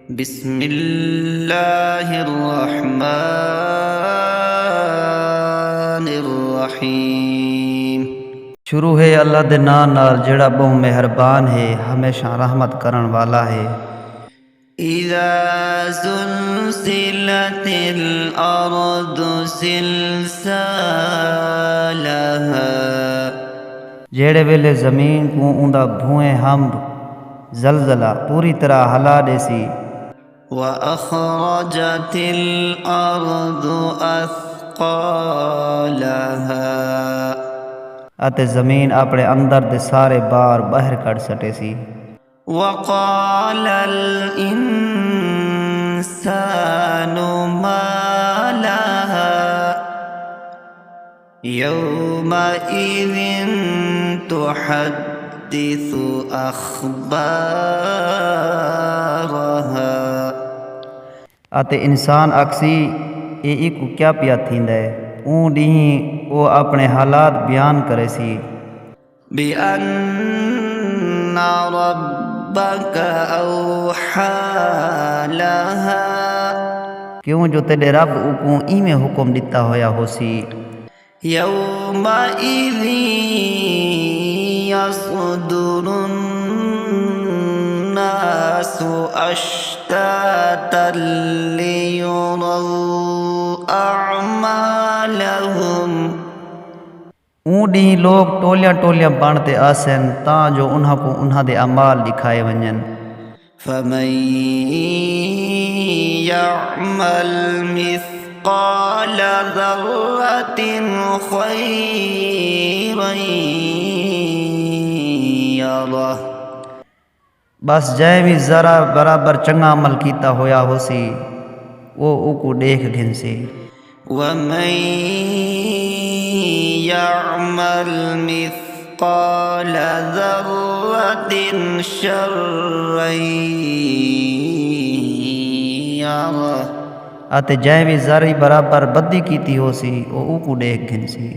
बिस्मिल्लाहिर्रहमानिर्रहीम। शुरू है अल्लाह दे नाम नाल जेड़ा बहु मेहरबान है, हमेशा रहमत करन वाला है। इज़ा ज़ुलज़िलतिल अर्दु ज़िलज़ालहा। जेड़े वेले ज़मीन को ऊंदा भूए हम जलजला पूरी तरह हला देसी। व अखरजतिल अर्दु अथक़ालहा। अते ज़मीन अपने अंदर दे सारे बार बाहर कढ़ सटे सी। वक़ालल इंसानु मा लहा यौमइज़िन तुहद्दिसु अख़बारहा। अते इंसान अक्सी ए को क्या पिया थींदे ऊं ॾींहुं वो अपने हालात बयान करे सी। बिअन्ना रब्बक औहा लहा। क्यों जो तेरे रब उको इमें हुक्म दिता होया होसी। यौमइज़िन यसदुरुन्नासु अश्तातन लियुरौ अअमालहुम। ऊं ॾींहुं लोग टोलियां टोलियां पाणते आसन तां जो उन्हां को उन्हां दे अमाल दिखाए वञनि। फमन यअमल मिस्क़ाल ज़र्रतिन ख़ैरन यरह। बस जै भी ज़रा बराबर चंगा अमल कीता होया होसी वो उको देख घिनसी। वमन यअमल मिस्क़ाल ज़र्रतिन शर्रन यरह। अते जै भी ज़री बराबर बदी कीती होसी वो उको देख घिनसी।